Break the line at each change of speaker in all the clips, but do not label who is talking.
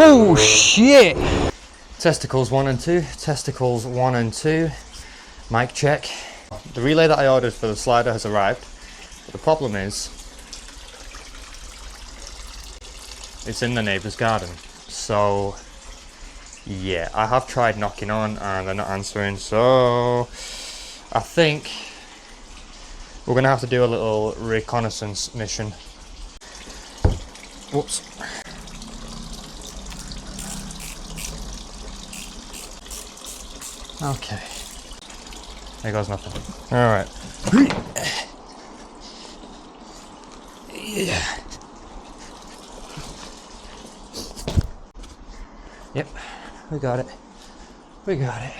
Oh shit! Testicles 1 and 2, testicles 1 and 2, mic check. The relay that I ordered for the slider has arrived, but the problem is, it's in the neighbour's garden. So, yeah, I have tried knocking on and they're not answering, so I think we're going to have to do a little reconnaissance mission. Whoops. Okay. There goes nothing. Alright. Yeah. Yep. We got it. We got it.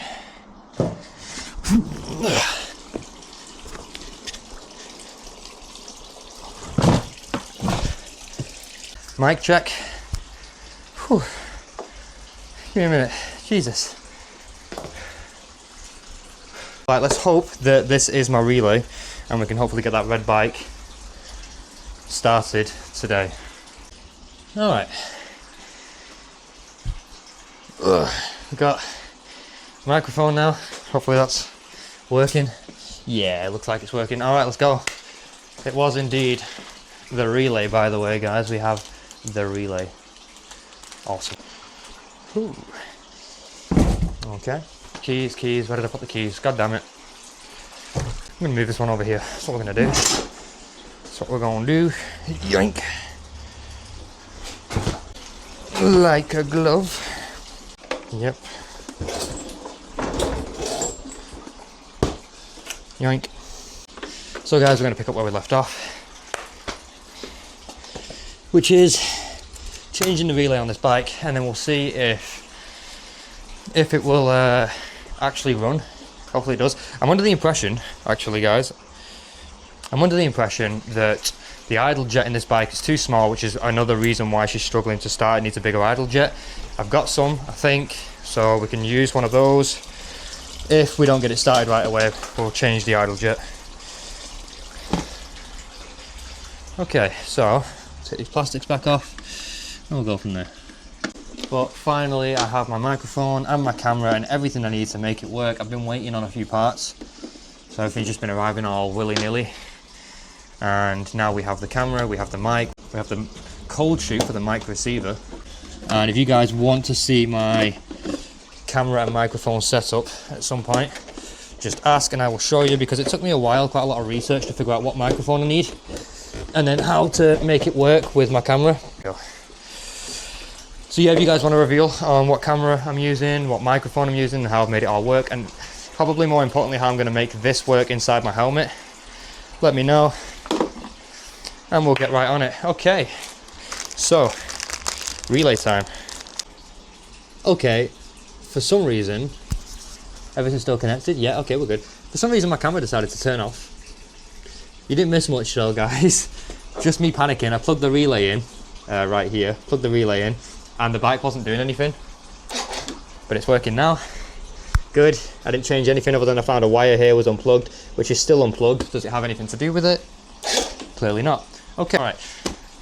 Mic check. Whew. Give me a minute. Jesus. Right, let's hope that this is my relay and we can hopefully get that red bike started today. Alright. We've got a microphone now. Hopefully that's working. Yeah, it looks like it's working. Alright, let's go. It was indeed the relay, by the way, guys. We have the relay. Awesome. Ooh. Okay. Keys. Where did I put the keys? God damn it. I'm going to move this one over here. That's what we're going to do. That's what we're going to do. Yoink. Like a glove. Yep. Yoink. So guys, we're going to pick up where we left off, which is changing the relay on this bike, and then we'll see if it will actually run. Hopefully it does. I'm under the impression, actually guys, that the idle jet in this bike is too small, which is another reason why she's struggling to start. It needs a bigger idle jet. I've got some, I think, so we can use one of those. If we don't get it started right away, we'll change the idle jet. Okay, so take these plastics back off and we'll go from there. But finally I have my microphone and my camera and everything I need to make it work. I've been waiting on a few parts, so everything's just been arriving all willy-nilly. And now we have the camera, we have the mic, we have the cold shoe for the mic receiver. And if you guys want to see my camera and microphone setup at some point, just ask and I will show you, because it took me a while, quite a lot of research to figure out what microphone I need and then how to make it work with my camera. So yeah, if you guys want to reveal on what camera I'm using, what microphone I'm using, and how I've made it all work, and probably more importantly how I'm going to make this work inside my helmet, let me know and we'll get right on it. Okay, so relay time. Okay, for some reason everything's still connected. Yeah, okay, we're good. For some reason my camera decided to turn off. You didn't miss much though, guys. Just me panicking. I plugged the relay in right here, plugged the relay in, and the bike wasn't doing anything, but it's working now. Good. I didn't change anything other than I found a wire here was unplugged, which is still unplugged. Does it have anything to do with it? Clearly not. Okay, alright,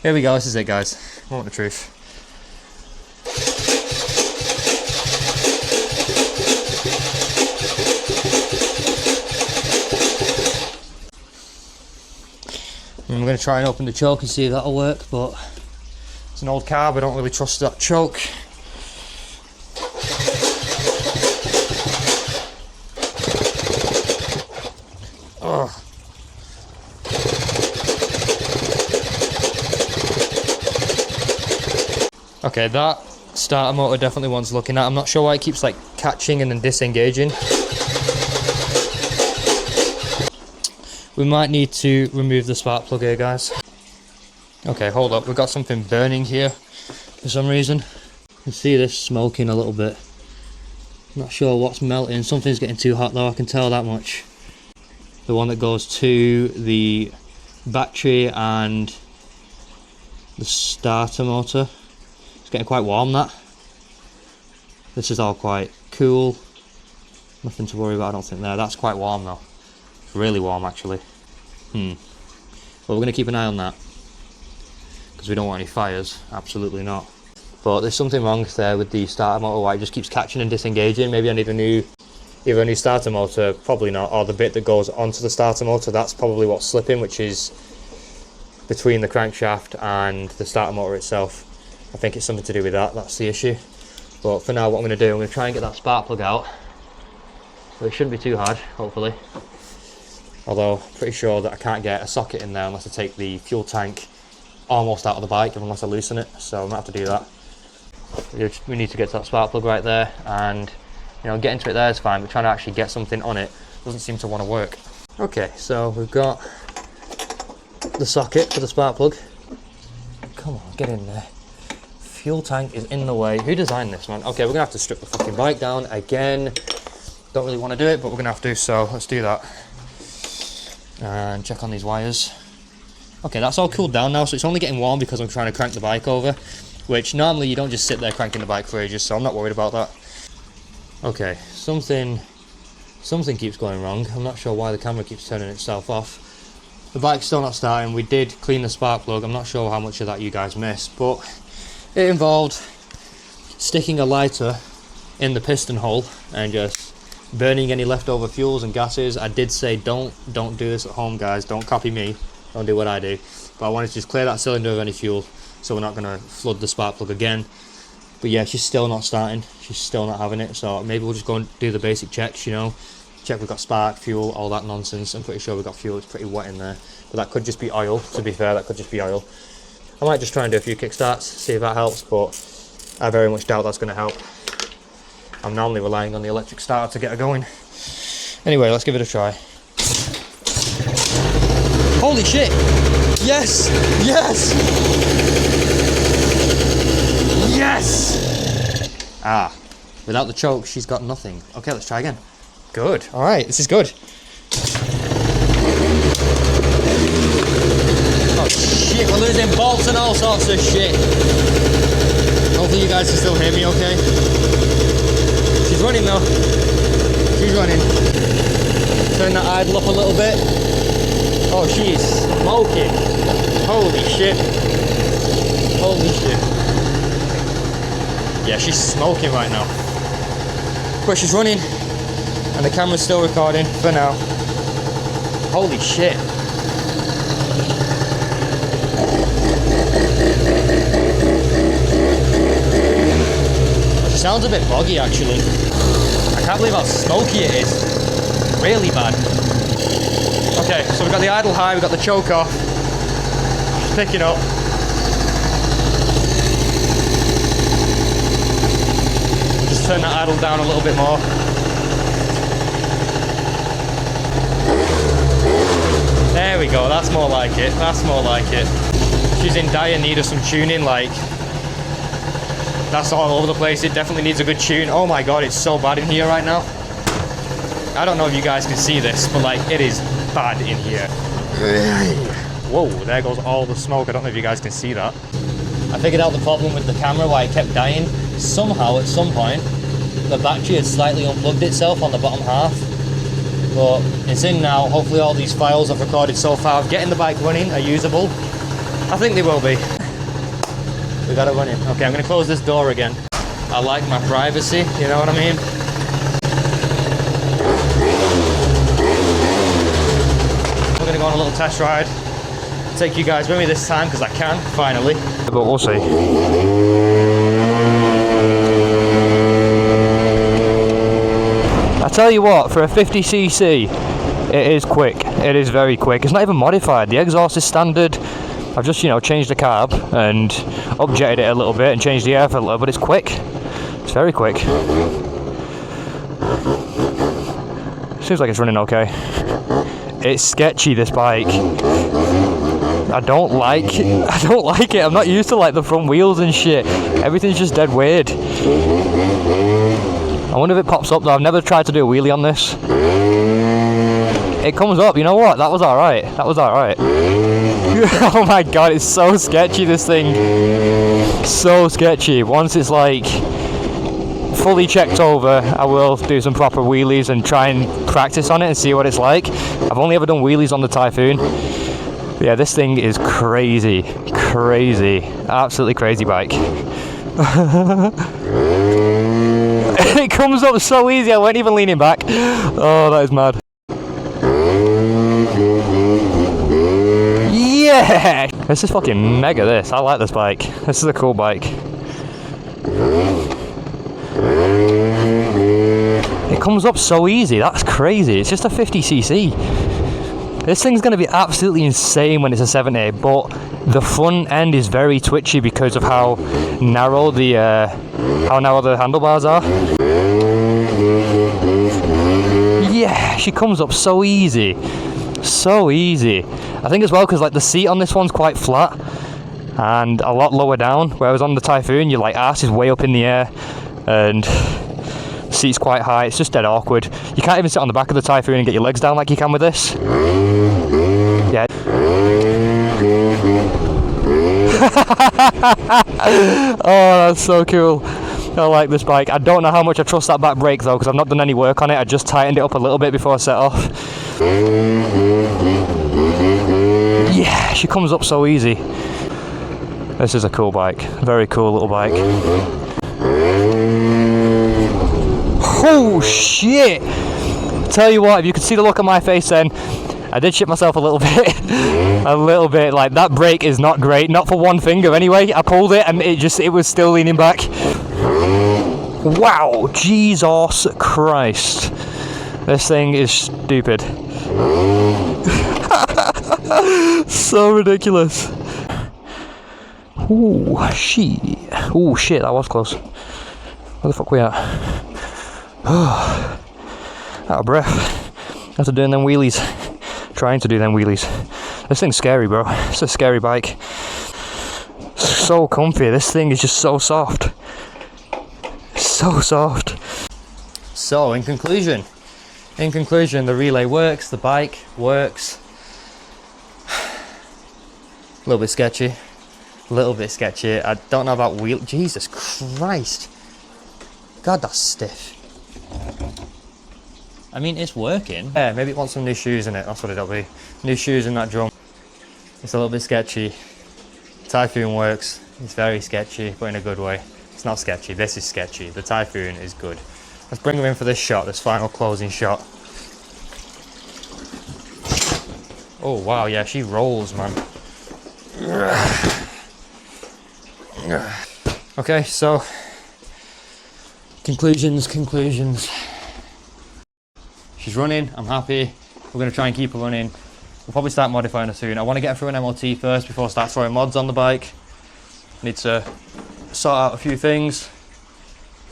here we go. This is it, guys. I want the truth. I'm going to try and open the choke and see if that'll work, but it's an old carb, I don't really trust that choke. Oh. Okay, that starter motor definitely wants looking at. I'm not sure why it keeps like catching and then disengaging. We might need to remove the spark plug here, guys. Okay, hold up, we've got something burning here for some reason. You can see this smoking a little bit. Not sure what's melting. Something's getting too hot though, I can tell that much. The one that goes to the battery and the starter motor. It's getting quite warm, that. This is all quite cool. Nothing to worry about, I don't think there. That's quite warm though. Really warm actually. Well, we're going to keep an eye on that because we don't want any fires. Absolutely not. but there's something wrong there with the starter motor, why it just keeps catching and disengaging. Maybe I need either a new starter motor, probably not, or the bit that goes onto the starter motor, that's probably what's slipping, which is between the crankshaft and the starter motor itself. I think it's something to do with that, that's the issue. But for now, what I'm going to do, I'm going to try and get that spark plug out. So it shouldn't be too hard, hopefully. Although, pretty sure that I can't get a socket in there unless I take the fuel tank almost out of the bike, unless I loosen it, so I'm going to have to do that. We need to get to that spark plug right there, and you know, getting to it there is fine, but trying to actually get something on it doesn't seem to want to work. Okay, so we've got the socket for the spark plug. Come on, get in there. Fuel tank is in the way. Who designed this, man? Okay, we're going to have to strip the fucking bike down again. Don't really want to do it, but we're going to have to, so let's do that. And check on these wires. Okay, that's all cooled down now, so it's only getting warm because I'm trying to crank the bike over, which normally you don't just sit there cranking the bike for ages, so I'm not worried about that. Okay, something keeps going wrong. I'm not sure why the camera keeps turning itself off. The bike's still not starting. We did clean the spark plug. I'm not sure how much of that you guys missed, but it involved sticking a lighter in the piston hole and just burning any leftover fuels and gases. I did say don't do this at home, guys. Don't copy me. Don't do what I do. But I wanted to just clear that cylinder of any fuel, so we're not going to flood the spark plug again. But yeah, she's still not starting. She's still not having it. So maybe we'll just go and do the basic checks, you know. Check we've got spark, fuel, all that nonsense. I'm pretty sure we've got fuel. It's pretty wet in there. But that could just be oil, to be fair. That could just be oil. I might just try and do a few kickstarts, see if that helps. But I very much doubt that's going to help. I'm normally relying on the electric starter to get her going. Anyway, let's give it a try. Holy shit! Yes! Yes! Yes! Ah, without the choke, she's got nothing. Okay, let's try again. Good. All right, this is good. Oh shit, we're losing bolts and all sorts of shit. Hopefully you guys can still hear me okay. She's running though. She's running. Turn that idle up a little bit. Oh, she's smoking. Holy shit. Holy shit. Yeah, she's smoking right now. But she's running. And the camera's still recording for now. Holy shit. She sounds a bit boggy actually. I can't believe how smoky it is. Really bad. Okay, so we've got the idle high, we've got the choke off. She's picking up. We'll just turn that idle down a little bit more. There we go, that's more like it, that's more like it. She's in dire need of some tuning, like, that's all over the place. It definitely needs a good tune. Oh my god, it's so bad in here right now. I don't know if you guys can see this, but like, it is bad in here. Whoa, there goes all the smoke. I don't know if you guys can see that. I figured out the problem with the camera, why it kept dying. Somehow, at some point, the battery had slightly unplugged itself on the bottom half. But it's in now. Hopefully all these files I've recorded so far of getting the bike running are usable. I think they will be. We got it running. Okay, I'm going to close this door again. I like my privacy, you know what I mean? We're going to go on a little test ride. Take you guys with me this time because I can, finally. But we'll see. I tell you what, for a 50cc, it is quick. It is very quick. It's not even modified. The exhaust is standard. I've just, you know, changed the carb and upjetted it a little bit and changed the air for a little, but it's quick. It's very quick. Seems like it's running okay. It's sketchy, this bike. I don't like it. I'm not used to like the front wheels and shit. Everything's just dead weird. I wonder if it pops up though. I've never tried to do a wheelie on this. It comes up, you know what? That was alright. That was alright. Oh my god, it's so sketchy, this thing. So sketchy. Once it's like fully checked over, I will do some proper wheelies and try and practice on it and see what it's like. I've only ever done wheelies on the Typhoon. Yeah, this thing is crazy, absolutely crazy bike. It comes up so easy, I wasn't even leaning back. Oh, that is mad. Yeah! This is fucking mega, this. I like this bike. This is a cool bike. It comes up so easy, that's crazy. It's just a 50cc. This thing's going to be absolutely insane when it's a 70, but the front end is very twitchy because of how narrow the handlebars are. Yeah, she comes up so easy. So easy. I think as well because like the seat on this one's quite flat and a lot lower down, whereas on the Typhoon your like arse is way up in the air and the seat's quite high. It's just dead awkward. You can't even sit on the back of the Typhoon and get your legs down like you can with this. Yeah. Oh, that's so cool. I like this bike. I don't know how much I trust that back brake though because I've not done any work on it. I just tightened it up a little bit before I set off. Yeah, she comes up so easy. This is a cool bike. Very cool little bike. Oh shit! Tell you what, if you could see the look on my face then, I did shit myself a little bit. A little bit. Like that brake is not great. Not for one finger anyway. I pulled it and it was still leaning back. Wow, Jesus Christ. This thing is stupid. So ridiculous. Ooh, shit. Ooh, shit, that was close. Where the fuck we at? Oh, out of breath. After doing them wheelies. Trying to do them wheelies. This thing's scary, bro. It's a scary bike. So comfy. This thing is just so soft. So soft. So, in conclusion, the relay works, the bike works. A little bit sketchy. I don't know about wheel. Jesus Christ. God, that's stiff. I mean, it's working. Yeah, maybe it wants some new shoes in it. That's what it'll be. New shoes in that drum. It's a little bit sketchy. Typhoon works. It's very sketchy, but in a good way. It's not sketchy. This is sketchy. The Typhoon is good. Let's bring her in for this shot, this final closing shot. Oh, wow. Yeah, she rolls, man. Okay, so conclusions. She's running, I'm happy. We're going to try and keep her running. We'll probably start modifying her soon. I want to get her through an MOT first before I start throwing mods on the bike. Need to sort out a few things.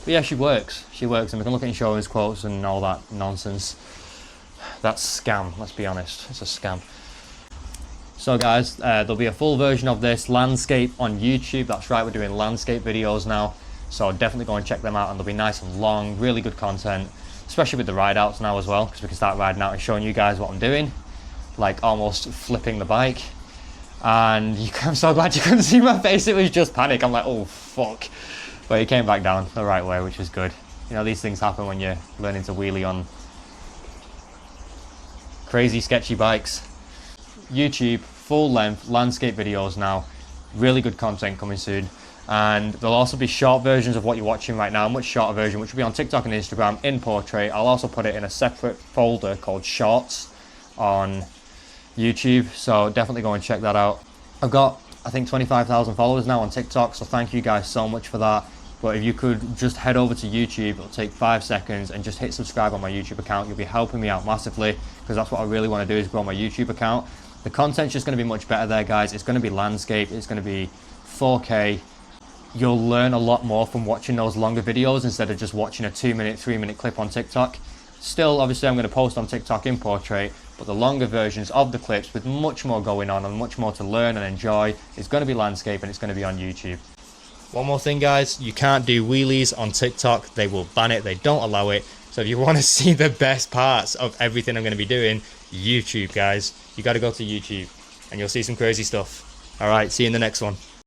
But yeah, she works, and we can look at insurance quotes and all that nonsense. That's scam, let's be honest, it's a scam. So guys, there'll be a full version of this landscape on YouTube. That's right, we're doing landscape videos now. So definitely go and check them out, and they'll be nice and long, really good content. Especially with the ride outs now as well, because we can start riding out and showing you guys what I'm doing. Like almost flipping the bike. And I'm so glad you couldn't see my face, it was just panic. I'm like, oh fuck. But it came back down the right way, which was good. You know, these things happen when you're learning to wheelie on crazy sketchy bikes. YouTube, full length landscape videos now. Really good content coming soon. And there'll also be short versions of what you're watching right now, a much shorter version, which will be on TikTok and Instagram in portrait. I'll also put it in a separate folder called Shorts on YouTube, so definitely go and check that out. I've got, I think, 25,000 followers now on TikTok, so thank you guys so much for that. But if you could just head over to YouTube, it'll take 5 seconds, and just hit subscribe on my YouTube account. You'll be helping me out massively, because that's what I really want to do, is grow my YouTube account. The content's just going to be much better there, guys. It's going to be landscape, it's going to be 4K. You'll learn a lot more from watching those longer videos instead of just watching a 2-minute, 3-minute clip on TikTok. Still, obviously, I'm going to post on TikTok in portrait, but the longer versions of the clips with much more going on and much more to learn and enjoy is going to be landscape, and it's going to be on YouTube. One more thing, guys, you can't do wheelies on TikTok. They will ban it. They don't allow it. So if you want to see the best parts of everything I'm going to be doing, YouTube, guys, you got to go to YouTube and you'll see some crazy stuff. All right, see you in the next one.